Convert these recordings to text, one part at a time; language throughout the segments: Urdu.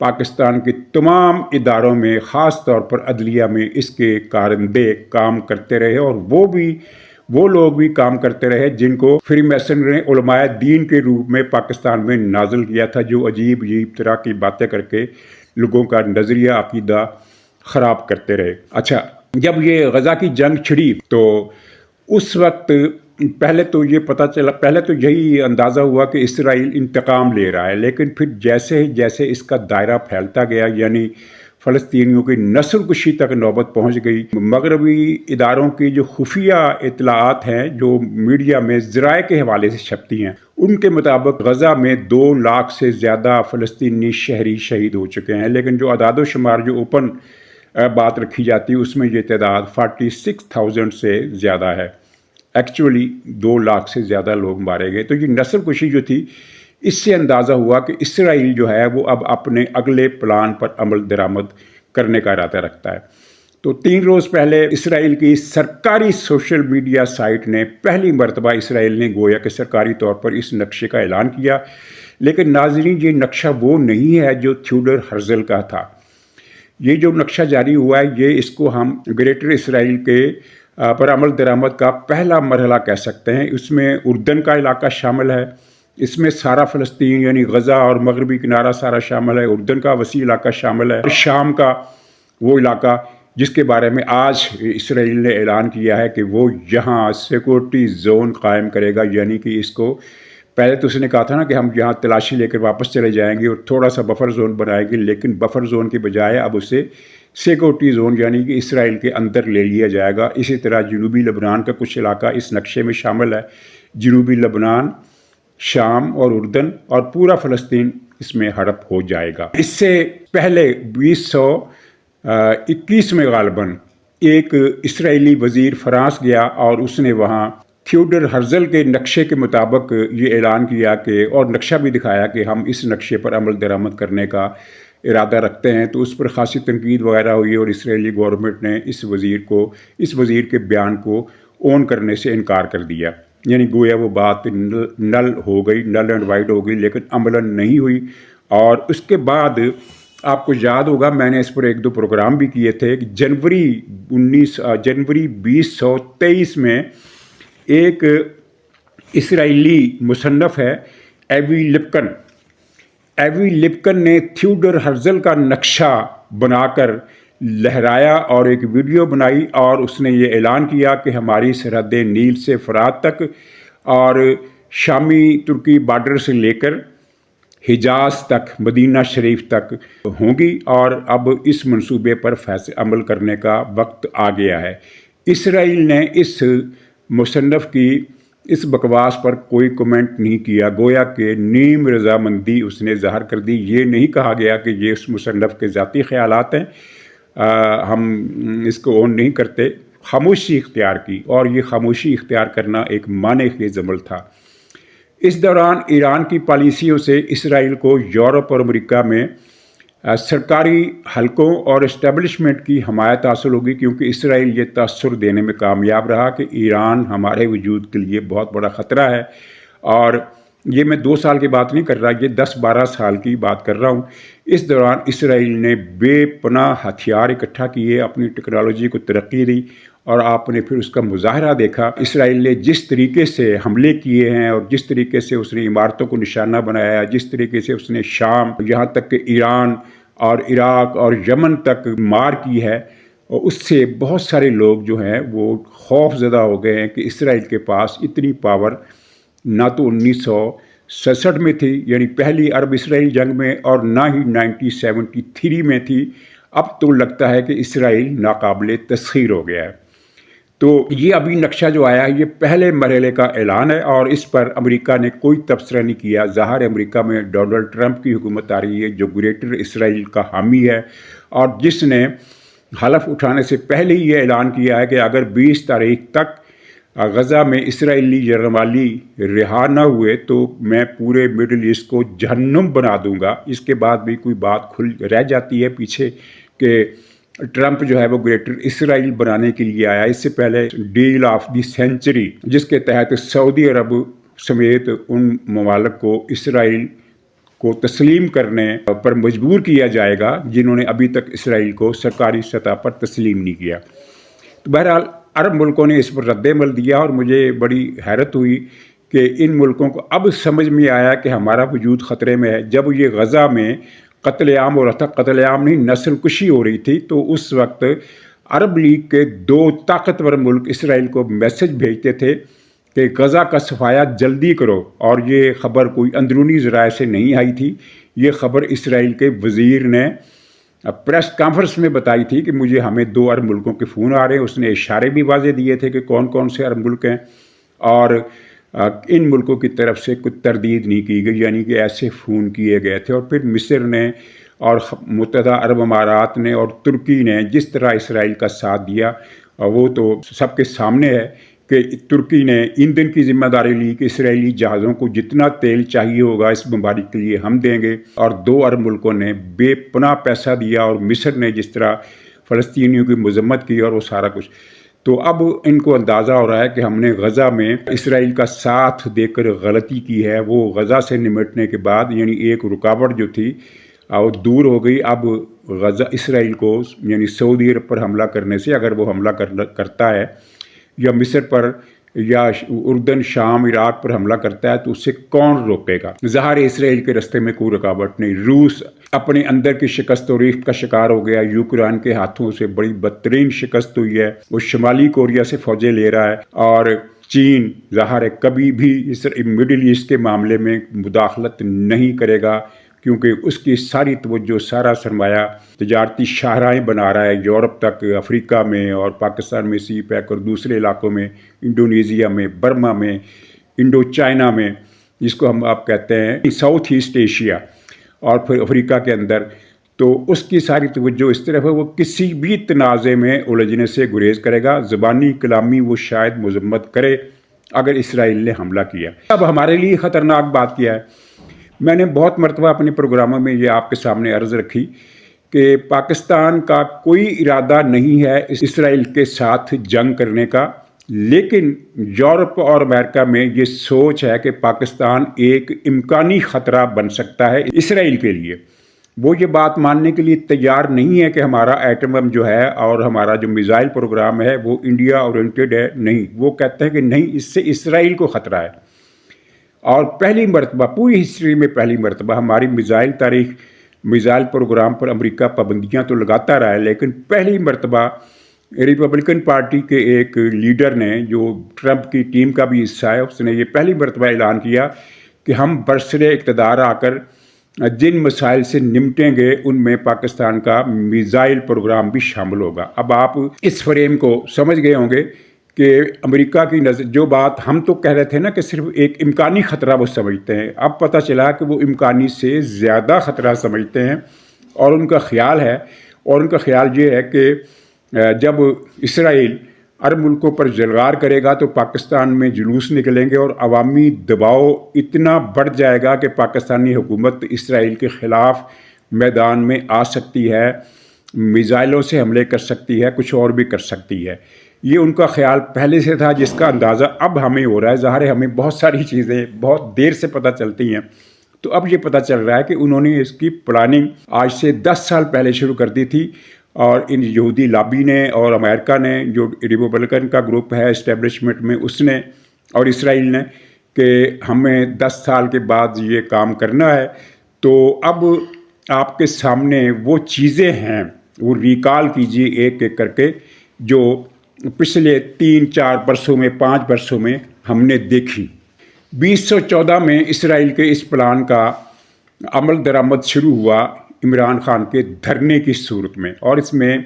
پاکستان کے تمام اداروں میں، خاص طور پر عدلیہ میں اس کے کارندے کام کرتے رہے، اور وہ لوگ بھی کام کرتے رہے جن کو فری میسن نے علماء دین کے روپ میں پاکستان میں نازل کیا تھا، جو عجیب طرح کی باتیں کر کے لوگوں کا نظریہ عقیدہ خراب کرتے رہے۔ اچھا، جب یہ غزہ کی جنگ چھڑی تو اس وقت پہلے تو یہی اندازہ ہوا کہ اسرائیل انتقام لے رہا ہے، لیکن پھر جیسے جیسے اس کا دائرہ پھیلتا گیا، یعنی فلسطینیوں کی نسل کشی تک نوبت پہنچ گئی۔ مغربی اداروں کی جو خفیہ اطلاعات ہیں، جو میڈیا میں ذرائع کے حوالے سے چھپتی ہیں، ان کے مطابق غزہ میں 2 لاکھ سے زیادہ فلسطینی شہری شہید ہو چکے ہیں، لیکن جو اعداد و شمار جو اوپن بات رکھی جاتی ہے اس میں یہ تعداد 46,000 سے زیادہ ہے۔ ایکچولی 2 لاکھ سے زیادہ لوگ مارے گئے۔ تو یہ نسل کشی جو تھی، اس سے اندازہ ہوا کہ اسرائیل جو ہے وہ اب اپنے اگلے پلان پر عمل درآمد کرنے کا ارادہ رکھتا ہے۔ تو 3 روز پہلے اسرائیل کی سرکاری سوشل میڈیا سائٹ نے پہلی مرتبہ اسرائیل نے گویا کہ سرکاری طور پر اس نقشے کا اعلان کیا، لیکن ناظرین یہ نقشہ وہ نہیں ہے جو تھیوڈر ہرزل کا تھا۔ یہ جو نقشہ جاری ہوا ہے، یہ اس کو ہم گریٹر اسرائیل کے پر عمل درآمد کا پہلا مرحلہ کہہ سکتے ہیں۔ اس میں اردن کا علاقہ شامل ہے، اس میں سارا فلسطین یعنی غزہ اور مغربی کنارہ سارا شامل ہے، اردن کا وسیع علاقہ شامل ہے، شام کا وہ علاقہ جس کے بارے میں آج اسرائیل نے اعلان کیا ہے کہ وہ یہاں سیکورٹی زون قائم کرے گا، یعنی کہ اس کو پہلے تو اس نے کہا تھا نا کہ ہم یہاں تلاشی لے کر واپس چلے جائیں گے اور تھوڑا سا بفر زون بنائیں گے، لیکن بفر زون کے بجائے اب اسے سیکورٹی زون یعنی کہ اسرائیل کے اندر لے لیا جائے گا۔ اسی طرح جنوبی لبنان کا کچھ علاقہ اس نقشے میں شامل ہے، جنوبی لبنان، شام اور اردن، اور پورا فلسطین اس میں ہڑپ ہو جائے گا۔ اس سے پہلے 2021 میں غالباً ایک اسرائیلی وزیر فرانس گیا اور اس نے وہاں تھیوڈر ہرزل کے نقشے کے مطابق یہ اعلان کیا کہ، اور نقشہ بھی دکھایا کہ ہم اس نقشے پر عمل درآمد کرنے کا ارادہ رکھتے ہیں۔ تو اس پر خاصی تنقید وغیرہ ہوئی اور اسرائیلی گورنمنٹ نے اس وزیر کے بیان کو اون کرنے سے انکار کر دیا، یعنی گویا وہ بات نل ہو گئی، نل اینڈ وائڈ ہو گئی، لیکن عملاً نہیں ہوئی۔ اور اس کے بعد آپ کو یاد ہوگا میں نے اس پر 1-2 پروگرام بھی کیے تھے کہ جنوری 2023 میں ایک اسرائیلی مصنف ہے ایوی لپکن نے تھیوڈر ہرزل کا نقشہ بنا کر لہرایا اور ایک ویڈیو بنائی، اور اس نے یہ اعلان کیا کہ ہماری سرحدیں نیل سے فرات تک اور شامی ترکی بارڈر سے لے کر حجاز تک، مدینہ شریف تک ہوں گی، اور اب اس منصوبے پر عمل کرنے کا وقت آ گیا ہے۔ اسرائیل نے اس مصنف کی اس بکواس پر کوئی کمنٹ نہیں کیا، گویا کہ نیم رضامندی اس نے ظاہر کر دی۔ یہ نہیں کہا گیا کہ یہ اس مصنف کے ذاتی خیالات ہیں، ہم اس کو اون نہیں کرتے۔ خاموشی اختیار کی، اور یہ خاموشی اختیار کرنا ایک معنی خیز عمل تھا۔ اس دوران ایران کی پالیسیوں سے اسرائیل کو یورپ اور امریکہ میں سرکاری حلقوں اور اسٹیبلشمنٹ کی حمایت حاصل ہوگی، کیونکہ اسرائیل یہ تاثر دینے میں کامیاب رہا کہ ایران ہمارے وجود کے لیے بہت بڑا خطرہ ہے۔ اور یہ میں 2 سال کی بات نہیں کر رہا، یہ 10-12 سال کی بات کر رہا ہوں۔ اس دوران اسرائیل نے بے پناہ ہتھیار اکٹھا کیے، اپنی ٹیکنالوجی کو ترقی دی، اور آپ نے پھر اس کا مظاہرہ دیکھا۔ اسرائیل نے جس طریقے سے حملے کیے ہیں اور جس طریقے سے اس نے عمارتوں کو نشانہ بنایا ہے، جس طریقے سے اس نے شام، یہاں تک کہ ایران اور عراق اور یمن تک مار کی ہے، اور اس سے بہت سارے لوگ جو ہیں وہ خوف زدہ ہو گئے ہیں کہ اسرائیل کے پاس اتنی پاور نہ تو 1967 میں تھی، یعنی پہلی عرب اسرائیل جنگ میں، اور نہ ہی 1973 میں تھی۔ اب تو لگتا ہے کہ اسرائیل ناقابل تسخیر ہو گیا ہے۔ تو یہ ابھی نقشہ جو آیا ہے یہ پہلے مرحلے کا اعلان ہے، اور اس پر امریکہ نے کوئی تبصرہ نہیں کیا۔ ظاہر امریکہ میں ڈونلڈ ٹرمپ کی حکومت آ رہی ہے جو گریٹر اسرائیل کا حامی ہے، اور جس نے حلف اٹھانے سے پہلے ہی یہ اعلان کیا ہے کہ اگر 20 تاریخ تک غزہ میں اسرائیلی یرغمالی رہا نہ ہوئے تو میں پورے مڈل ایسٹ کو جہنم بنا دوں گا۔ اس کے بعد بھی کوئی بات رہ جاتی ہے پیچھے کہ ٹرمپ جو ہے وہ گریٹر اسرائیل بنانے کے لیے آیا۔ اس سے پہلے ڈیل آف دی سینچری، جس کے تحت سعودی عرب سمیت ان ممالک کو اسرائیل کو تسلیم کرنے پر مجبور کیا جائے گا جنہوں نے ابھی تک اسرائیل کو سرکاری سطح پر تسلیم نہیں کیا۔ تو بہرحال عرب ملکوں نے اس پر رد عمل دیا اور مجھے بڑی حیرت ہوئی کہ ان ملکوں کو اب سمجھ میں آیا کہ ہمارا وجود خطرے میں ہے۔ جب یہ غزہ میں قتل عام ہو رہا تھا، قتل عام نہیں نسل کشی ہو رہی تھی، تو اس وقت عرب لیگ کے 2 طاقتور ملک اسرائیل کو میسج بھیجتے تھے کہ غزہ کا صفایا جلدی کرو، اور یہ خبر کوئی اندرونی ذرائع سے نہیں آئی تھی، یہ خبر اسرائیل کے وزیر نے پریس کانفرنس میں بتائی تھی کہ ہمیں 2 عرب ملکوں کے فون آ رہے ہیں۔ اس نے اشارے بھی واضح دیے تھے کہ کون کون سے عرب ملک ہیں، اور ان ملکوں کی طرف سے کوئی تردید نہیں کی گئی، یعنی کہ ایسے فون کیے گئے تھے۔ اور پھر مصر نے اور متحدہ عرب امارات نے اور ترکی نے جس طرح اسرائیل کا ساتھ دیا، وہ تو سب کے سامنے ہے کہ ترکی نے ایندھن کی ذمہ داری لی کہ اسرائیلی جہازوں کو جتنا تیل چاہیے ہوگا اس بمباری کے لیے ہم دیں گے، اور 2 عرب ملکوں نے بے پناہ پیسہ دیا، اور مصر نے جس طرح فلسطینیوں کی مذمت کی اور وہ سارا کچھ۔ تو اب ان کو اندازہ ہو رہا ہے کہ ہم نے غزہ میں اسرائیل کا ساتھ دے کر غلطی کی ہے۔ وہ غزہ سے نمٹنے کے بعد یعنی ایک رکاوٹ جو تھی وہ دور ہو گئی۔ اب غزہ اسرائیل کو یعنی سعودی عرب پر حملہ کرنے سے، اگر وہ حملہ کرتا ہے یا مصر پر یا اردن، شام، عراق پر حملہ کرتا ہے تو اسے کون روکے گا؟ ظاہر اسرائیل کے راستے میں کوئی رکاوٹ نہیں۔ روس اپنے اندر کی شکست و ریخت کا شکار ہو گیا، یوکرین کے ہاتھوں سے بڑی بدترین شکست ہوئی ہے، وہ شمالی کوریا سے فوجیں لے رہا ہے، اور چین ظاہر ہے کبھی بھی اس مڈل ایسٹ کے معاملے میں مداخلت نہیں کرے گا، کیونکہ اس کی ساری توجہ، سارا سرمایہ تجارتی شاہراہیں بنا رہا ہے یورپ تک، افریقہ میں اور پاکستان میں سی پیک اور دوسرے علاقوں میں، انڈونیزیا میں، برما میں، انڈو چائنا میں، جس کو ہم آپ کہتے ہیں ساؤتھ ایسٹ ایشیا، اور پھر افریقہ کے اندر۔ تو اس کی ساری توجہ اس طرف ہے، وہ کسی بھی تنازع میں الجھنے سے گریز کرے گا۔ زبانی کلامی وہ شاید مذمت کرے اگر اسرائیل نے حملہ کیا۔ اب ہمارے لیے خطرناک بات کیا ہے؟ میں نے بہت مرتبہ اپنے پروگراموں میں یہ آپ کے سامنے عرض رکھی کہ پاکستان کا کوئی ارادہ نہیں ہے اسرائیل کے ساتھ جنگ کرنے کا، لیکن یورپ اور امریکہ میں یہ سوچ ہے کہ پاکستان ایک امکانی خطرہ بن سکتا ہے اسرائیل کے لیے۔ وہ یہ بات ماننے کے لیے تیار نہیں ہے کہ ہمارا ایٹم بم جو ہے اور ہمارا جو میزائل پروگرام ہے وہ انڈیا اورینٹڈ ہے، نہیں، وہ کہتے ہیں کہ نہیں، اس سے اسرائیل کو خطرہ ہے۔ اور پہلی مرتبہ پوری ہسٹری میں پہلی مرتبہ ہماری میزائل پروگرام پر امریکہ پابندیاں تو لگاتا رہا ہے، لیکن پہلی مرتبہ ریپبلکن پارٹی کے ایک لیڈر نے جو ٹرمپ کی ٹیم کا بھی حصہ ہے، اس نے یہ پہلی مرتبہ اعلان کیا کہ ہم برسر اقتدار آ کر جن مسائل سے نمٹیں گے ان میں پاکستان کا میزائل پروگرام بھی شامل ہوگا۔ اب آپ اس فریم کو سمجھ گئے ہوں گے کہ امریکہ کی نظر جو بات ہم تو کہہ رہے تھے نا کہ صرف ایک امکانی خطرہ وہ سمجھتے ہیں، اب پتہ چلا کہ وہ امکانی سے زیادہ خطرہ سمجھتے ہیں، اور ان کا خیال ہے، اور ان کا خیال یہ ہے کہ جب اسرائیل عرب ملکوں پر جلغار کرے گا تو پاکستان میں جلوس نکلیں گے اور عوامی دباؤ اتنا بڑھ جائے گا کہ پاکستانی حکومت اسرائیل کے خلاف میدان میں آ سکتی ہے، میزائلوں سے حملے کر سکتی ہے، کچھ اور بھی کر سکتی ہے۔ یہ ان کا خیال پہلے سے تھا، جس کا اندازہ اب ہمیں ہو رہا ہے۔ ظاہر ہے ہمیں بہت ساری چیزیں بہت دیر سے پتہ چلتی ہیں، تو اب یہ پتہ چل رہا ہے کہ انہوں نے اس کی پلاننگ آج سے 10 سال پہلے شروع کر دی تھی، اور ان یہودی لابی نے اور امریکہ نے جو ریپبلکن کا گروپ ہے اسٹیبلشمنٹ میں، اس نے اور اسرائیل نے، کہ ہمیں 10 سال کے بعد یہ کام کرنا ہے۔ تو اب آپ کے سامنے وہ چیزیں ہیں، وہ ریکال کیجیے ایک ایک کر کے، جو پچھلے 3-4 برسوں میں 5 برسوں میں ہم نے دیکھی۔ 2014 میں اسرائیل کے اس پلان کا عمل درآمد شروع ہوا عمران خان کے دھرنے کی صورت میں، اور اس میں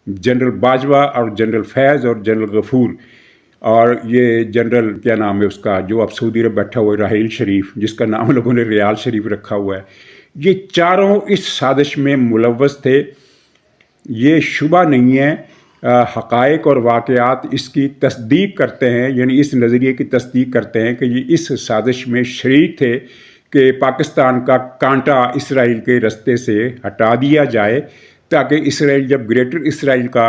جنرل باجوہ اور جنرل فیض اور جنرل غفور، اور یہ جنرل کیا نام ہے اس کا جو اب سعودی عرب بیٹھا ہوا ہے، راحیل شریف، جس کا نام لوگوں نے ریال شریف رکھا ہوا ہے، یہ چاروں اس سازش میں ملوث تھے۔ یہ شبہ نہیں ہے، حقائق اور واقعات اس کی تصدیق کرتے ہیں، یعنی اس نظریے کی تصدیق کرتے ہیں کہ یہ اس سازش میں شریک تھے کہ پاکستان کا کانٹا اسرائیل کے رستے سے ہٹا دیا جائے، تاکہ اسرائیل جب گریٹر اسرائیل کا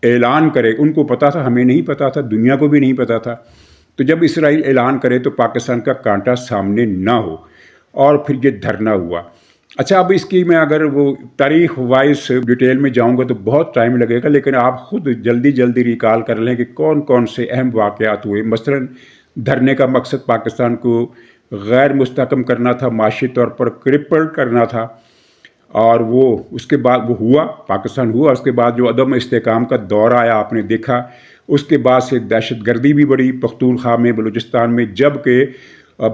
اعلان کرے، ان کو پتہ تھا، ہمیں نہیں پتہ تھا، دنیا کو بھی نہیں پتہ تھا، تو جب اسرائیل اعلان کرے تو پاکستان کا کانٹا سامنے نہ ہو۔ اور پھر یہ دھرنا ہوا۔ اچھا، اب اس کی میں اگر وہ تاریخ وائز ڈیٹیل میں جاؤں گا تو بہت ٹائم لگے گا، لیکن آپ خود جلدی ریکال کر لیں کہ کون کون سے اہم واقعات ہوئے۔ مثلا دھرنے کا مقصد پاکستان کو غیر مستحکم کرنا تھا، معاشی طور پر کرپلڈ کرنا تھا، اور وہ اس کے بعد وہ ہوا، پاکستان ہوا۔ اس کے بعد جو عدم استحکام کا دور آیا آپ نے دیکھا، اس کے بعد سے دہشت گردی بھی بڑھی پختونخوا میں، بلوچستان میں، جب کہ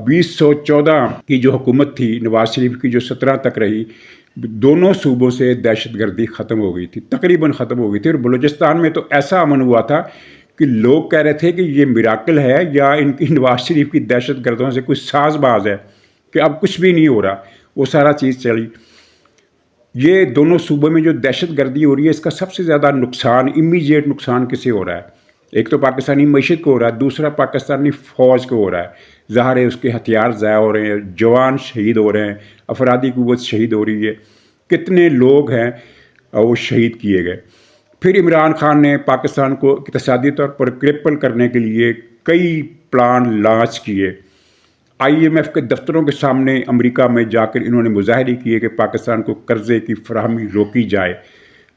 2014 کی جو حکومت تھی نواز شریف کی، جو 17 تک رہی، دونوں صوبوں سے دہشت گردی ختم ہو گئی تھی، تقریباً ختم ہو گئی تھی۔ اور بلوچستان میں تو ایسا امن ہوا تھا کہ لوگ کہہ رہے تھے کہ یہ میراکل ہے یا ان کی نواز شریف کی دہشت گردوں سے کوئی ساز باز ہے کہ اب کچھ بھی نہیں ہو رہا، وہ سارا چیز چلی۔ یہ دونوں صوبوں میں جو دہشت گردی ہو رہی ہے، اس کا سب سے زیادہ نقصان، امیجیٹ نقصان کسے ہو رہا ہے؟ ایک تو پاکستانی معیشت کو ہو رہا ہے، دوسرا پاکستانی فوج کو ہو رہا ہے۔ ظاہر ہے اس کے ہتھیار ضائع ہو رہے ہیں، جوان شہید ہو رہے ہیں، افرادی قوت شہید ہو رہی ہے، کتنے لوگ ہیں وہ شہید کیے گئے۔ پھر عمران خان نے پاکستان کو اقتصادی طور پر کرپل کرنے کے لیے کئی پلان لانچ کیے۔ IMF کے دفتروں کے سامنے امریکہ میں جا کر انہوں نے مظاہرے کیے کہ پاکستان کو قرضے کی فراہمی روکی جائے،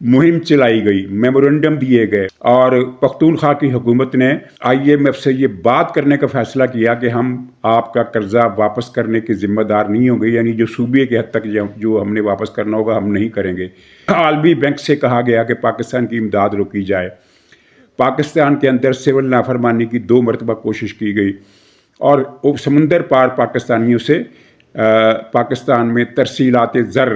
مہم چلائی گئی، میمورنڈم دیے گئے، اور پختونخوا کی حکومت نے IMF سے یہ بات کرنے کا فیصلہ کیا کہ ہم آپ کا قرضہ واپس کرنے کے ذمہ دار نہیں ہوں گے، یعنی جو صوبے کے حد تک جو ہم نے واپس کرنا ہوگا ہم نہیں کریں گے۔ عالمی بینک سے کہا گیا کہ پاکستان کی امداد روکی جائے۔ پاکستان کے اندر سول نافرمانی کی 2 مرتبہ کوشش کی گئی، اور سمندر پار پاکستانیوں سے پاکستان میں ترسیلات زر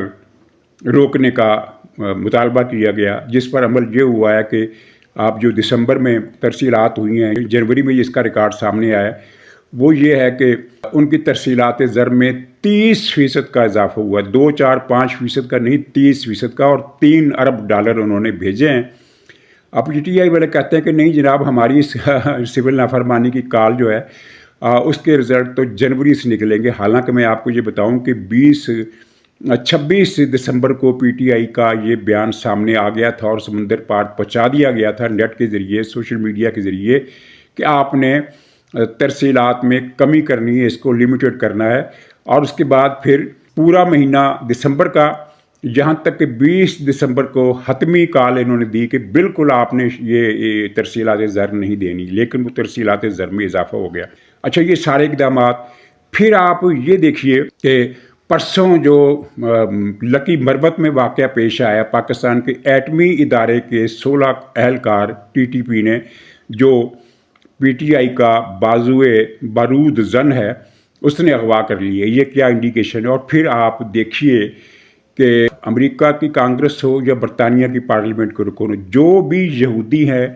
روکنے کا مطالبہ کیا گیا، جس پر عمل یہ ہوا ہے کہ آپ جو دسمبر میں ترسیلات ہوئی ہیں، جنوری میں اس کا ریکارڈ سامنے آیا ہے، وہ یہ ہے کہ ان کی ترسیلات زر میں 30% کا اضافہ ہوا ہے، 2 4 5% کا نہیں، 30% کا، اور $3 ارب انہوں نے بھیجے ہیں۔ اب PTI والے کہتے ہیں کہ نہیں جناب، ہماری سول نافرمانی کی کال جو ہے اس کے رزلٹ تو جنوری سے نکلیں گے۔ حالانکہ میں آپ کو یہ بتاؤں کہ 26 دسمبر کو PTI کا یہ بیان سامنے آ گیا تھا اور سمندر پار پہنچا دیا گیا تھا نیٹ کے ذریعے، سوشل میڈیا کے ذریعے، کہ آپ نے ترسیلات میں کمی کرنی ہے، اس کو لمیٹڈ کرنا ہے۔ اور اس کے بعد پھر پورا مہینہ دسمبر کا، یہاں تک کہ 20 دسمبر کو حتمی کال انہوں نے دی کہ بالکل آپ نے یہ ترسیلات زر نہیں دینی، لیکن وہ ترسیلات زر میں اضافہ ہو گیا۔ اچھا، یہ سارے اقدامات، پھر آپ یہ دیکھیے کہ پرسوں جو لکی مربت میں واقعہ پیش آیا، پاکستان کے ایٹمی ادارے کے 16 اہلکار TTP نے، جو PTI کا بازوئے بارود زن ہے، اس نے اغوا کر لیے۔ یہ کیا انڈیکیشن ہے؟ اور پھر آپ دیکھیے کہ امریکہ کی کانگریس ہو یا برطانیہ کی پارلیمنٹ کے رکن ہو، جو بھی یہودی ہیں،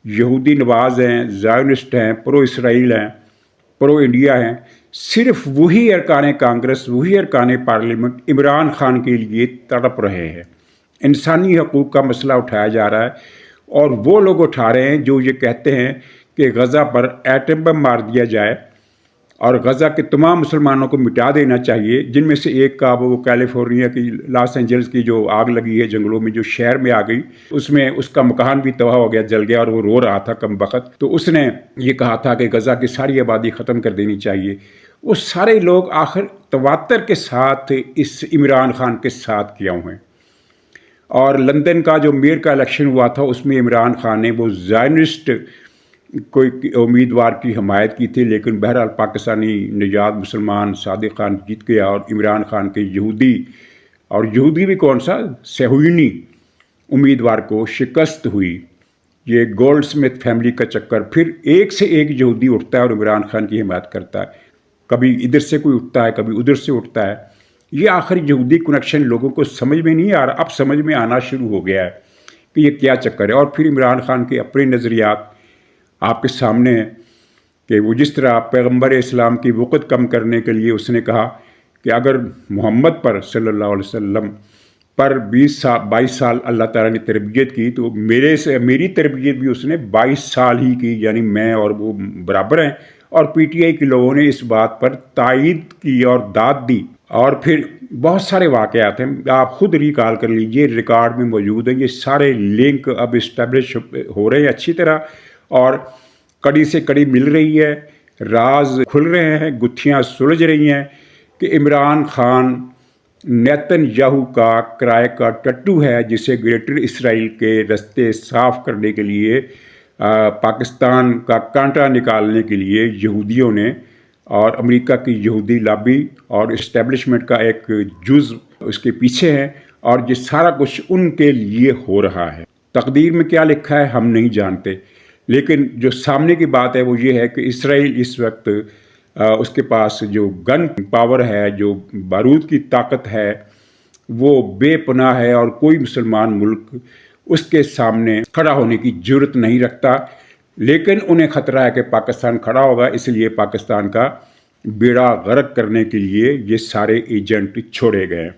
یہودی نواز ہیں، زائونسٹ ہیں، پرو اسرائیل ہیں، پرو انڈیا ہیں، صرف وہی ارکان کانگریس، وہی ارکان پارلیمنٹ عمران خان کے لیے تڑپ رہے ہیں۔ انسانی حقوق کا مسئلہ اٹھایا جا رہا ہے، اور وہ لوگ اٹھا رہے ہیں جو یہ کہتے ہیں کہ غزہ پر ایٹم بم مار دیا جائے اور غزہ کے تمام مسلمانوں کو مٹا دینا چاہیے، جن میں سے ایک کا وہ کیلیفورنیا کی لاس اینجلس کی جو آگ لگی ہے جنگلوں میں، جو شہر میں آ گئی، اس میں اس کا مکان بھی تباہ ہو گیا، جل گیا، اور وہ رو رہا تھا کم بخت۔ تو اس نے یہ کہا تھا کہ غزہ کی ساری آبادی ختم کر دینی چاہیے۔ وہ سارے لوگ آخر تواتر کے ساتھ اس عمران خان کے ساتھ کیا ہوئے ہیں۔ اور لندن کا جو میئر کا الیکشن ہوا تھا، اس میں عمران خان نے وہ زائنسٹ کوئی امیدوار کی حمایت کی تھی، لیکن بہرحال پاکستانی نژاد مسلمان صادق خان جیت گیا، اور عمران خان کے یہودی، اور یہودی بھی کون سا، صہیونی امیدوار کو شکست ہوئی۔ یہ گولڈ سمتھ فیملی کا چکر، پھر ایک سے ایک یہودی اٹھتا ہے اور عمران خان کی حمایت کرتا ہے، کبھی ادھر سے کوئی اٹھتا ہے، کبھی ادھر سے اٹھتا ہے۔ یہ آخر یہودی کنیکشن لوگوں کو سمجھ میں نہیں آ رہا، اب سمجھ میں آنا شروع ہو گیا ہے کہ یہ کیا چکر ہے۔ اور پھر عمران خان کے اپنے نظریات آپ کے سامنے ہیں کہ وہ جس طرح پیغمبر اسلام کی وقت کم کرنے کے لیے اس نے کہا کہ اگر محمد پر صلی اللہ علیہ وسلم پر 22 سال اللہ تعالیٰ نے تربیت کی، تو میری تربیت بھی اس نے 22 سال ہی کی، یعنی میں اور وہ برابر ہیں۔ اور PTI کے لوگوں نے اس بات پر تائید کی اور داد دی۔ اور پھر بہت سارے واقعات ہیں، آپ خود ریکال کر لیجئے، ریکارڈ میں موجود ہیں، یہ سارے لنک اب اسٹیبلش ہو رہے ہیں اچھی طرح، اور کڑی سے کڑی مل رہی ہے، راز کھل رہے ہیں، گتھیاں سلجھ رہی ہیں کہ عمران خان نیتن یاہو کا کرائے کا ٹٹو ہے جسے گریٹر اسرائیل کے رستے صاف کرنے کے لیے پاکستان کا کانٹا نکالنے کے لیے یہودیوں نے اور امریکہ کی یہودی لابی اور اسٹیبلشمنٹ کا ایک جز اس کے پیچھے ہے، اور یہ سارا کچھ ان کے لیے ہو رہا ہے۔ تقدیر میں کیا لکھا ہے ہم نہیں جانتے، لیکن جو سامنے کی بات ہے وہ یہ ہے کہ اسرائیل اس وقت اس کے پاس جو گن پاور ہے، جو بارود کی طاقت ہے، وہ بے پناہ ہے، اور کوئی مسلمان ملک اس کے سامنے کھڑا ہونے کی جرت نہیں رکھتا۔ لیکن انہیں خطرہ ہے کہ پاکستان کھڑا ہوگا، اس لیے پاکستان کا بیڑا غرق کرنے کے لیے یہ سارے ایجنٹ چھوڑے گئے۔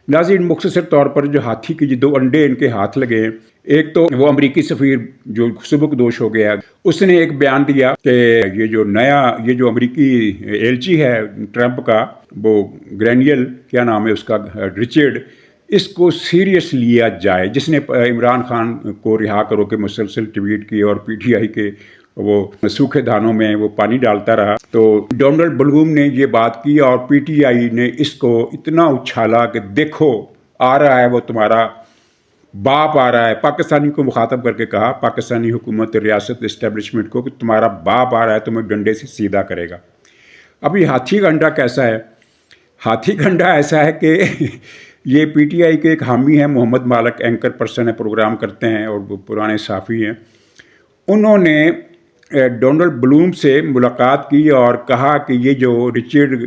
ناظرین، مختصر طور پر جو ہاتھی کے جو 2 انڈے ان کے ہاتھ لگے ہیں، ایک تو وہ امریکی سفیر جو سبکدوش ہو گیا، اس نے ایک بیان دیا کہ یہ جو امریکی ایلچی ہے ٹرمپ کا، وہ گرینیل کیا نام ہے اس کا، رچرڈ، اس کو سیریس لیا جائے، جس نے عمران خان کو رہا کرو کے مسلسل ٹویٹ کی اور پی ٹی آئی کے وہ سوکھے دھانوں میں وہ پانی ڈالتا رہا۔ تو ڈونلڈ بلوم نے یہ بات کی اور پی ٹی آئی نے اس کو اتنا اچھالا کہ دیکھو آ رہا ہے وہ تمہارا باپ آ رہا ہے، پاکستانی کو مخاطب کر کے کہا، پاکستانی حکومت ریاست اسٹیبلشمنٹ کو، کہ تمہارا باپ آ رہا ہے، تمہیں ڈنڈے سے سیدھا کرے گا۔ اب یہ ہاتھی کا انڈا کیسا ہے؟ ہاتھی کا انڈا ایسا ہے کہ یہ پی ٹی آئی کے ایک حامی ہیں، محمد مالک، اینکر پرسن ہے، پروگرام کرتے ہیں اور وہ پرانے صحافی ہیں۔ انہوں نے ڈونلڈ بلوم سے ملاقات کی اور کہا کہ یہ جو رچرڈ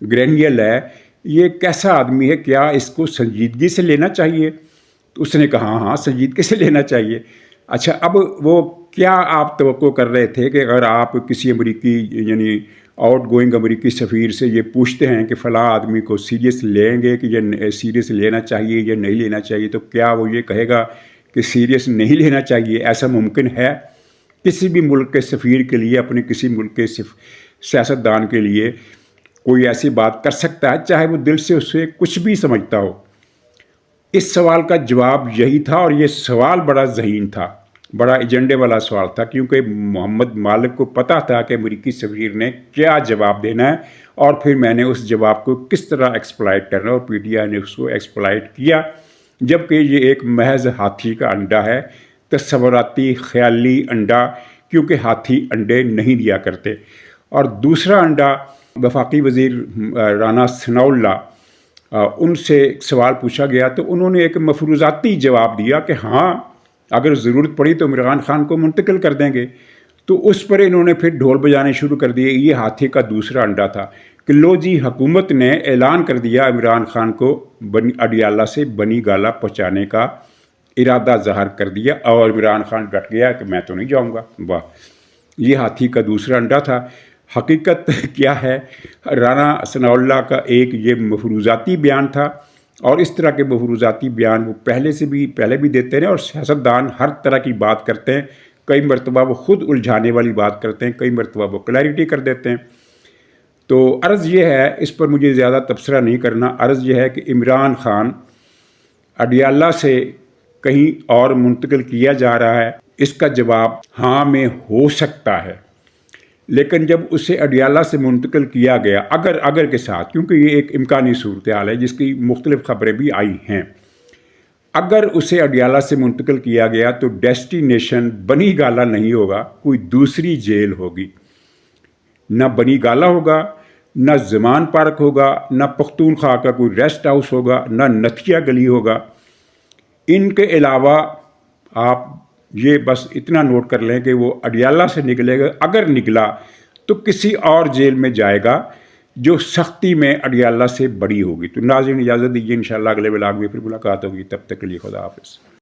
گرینیل ہے یہ کیسا آدمی ہے، کیا اس کو سنجیدگی سے لینا چاہیے؟ تو اس نے کہا ہاں سنجیدگی سے لینا چاہیے۔ اچھا، اب وہ کیا آپ توقع کر رہے تھے کہ اگر آپ کسی امریکی یعنی آؤٹ گوئنگ امریکی سفیر سے یہ پوچھتے ہیں کہ فلاں آدمی کو سیریس لیں گے کہ یہ سیریس لینا چاہیے یا نہیں لینا چاہیے، تو کیا وہ یہ کہے گا کہ سیریس نہیں لینا چاہیے؟ ایسا ممکن ہے؟ کسی بھی ملک کے سفیر کے لیے، اپنے کسی ملک کے سیاستدان کے لیے کوئی ایسی بات کر سکتا ہے چاہے وہ دل سے اسے کچھ بھی سمجھتا ہو؟ اس سوال کا جواب یہی تھا، اور یہ سوال بڑا ذہین تھا، بڑا ایجنڈے والا سوال تھا، کیونکہ محمد مالک کو پتہ تھا کہ امریکی سفیر نے کیا جواب دینا ہے، اور پھر میں نے اس جواب کو کس طرح ایکسپلائٹ کرنا ہے، اور پی ٹی آئی نے اس کو ایکسپلائٹ کیا، جبکہ یہ ایک محض ہاتھی کا انڈا ہے، تصوراتی خیالی انڈا، کیونکہ ہاتھی انڈے نہیں دیا کرتے۔ اور دوسرا انڈا، وفاقی وزیر رانا ثناء اللہ، ان سے ایک سوال پوچھا گیا تو انہوں نے ایک مفروضاتی جواب دیا کہ ہاں اگر ضرورت پڑی تو عمران خان کو منتقل کر دیں گے۔ تو اس پر انہوں نے پھر ڈھول بجانے شروع کر دیے۔ یہ ہاتھی کا دوسرا انڈا تھا کہ لو جی، حکومت نے اعلان کر دیا عمران خان کو اڈیالہ سے بنی گالہ پہنچانے کا ارادہ ظاہر کر دیا، اور عمران خان ڈٹ گیا کہ میں تو نہیں جاؤں گا۔ واہ، یہ ہاتھی کا دوسرا انڈا تھا۔ حقیقت کیا ہے؟ رانا ثناء اللہ کا ایک یہ مفروضاتی بیان تھا، اور اس طرح کے مفروضاتی بیان وہ پہلے بھی دیتے ہیں، اور سیاستدان ہر طرح کی بات کرتے ہیں۔ کئی مرتبہ وہ خود الجھانے والی بات کرتے ہیں، کئی مرتبہ وہ کلیئرٹی کر دیتے ہیں۔ تو عرض یہ ہے، اس پر مجھے زیادہ تبصرہ نہیں کرنا، عرض یہ ہے کہ عمران خان اڈیالہ سے کہیں اور منتقل کیا جا رہا ہے، اس کا جواب ہاں میں ہو سکتا ہے، لیکن جب اسے اڈیالہ سے منتقل کیا گیا، اگر کے ساتھ، کیونکہ یہ ایک امکانی صورتحال ہے جس کی مختلف خبریں بھی آئی ہیں، اگر اسے اڈیالہ سے منتقل کیا گیا تو ڈیسٹینیشن بنی گالہ نہیں ہوگا، کوئی دوسری جیل ہوگی۔ نہ بنی گالہ ہوگا، نہ زمان پارک ہوگا، نہ پختونخوا کا کوئی ریسٹ ہاؤس ہوگا، نہ نتھیا گلی ہوگا۔ ان کے علاوہ آپ یہ بس اتنا نوٹ کر لیں کہ وہ اڈیالہ سے نکلے گا، اگر نکلا تو کسی اور جیل میں جائے گا جو سختی میں اڈیالہ سے بڑی ہوگی۔ تو ناظرین اجازت دیجیے، انشاءاللہ اگلے ولاگ میں پھر ملاقات ہوگی، تب تک کے لیے خدا حافظ۔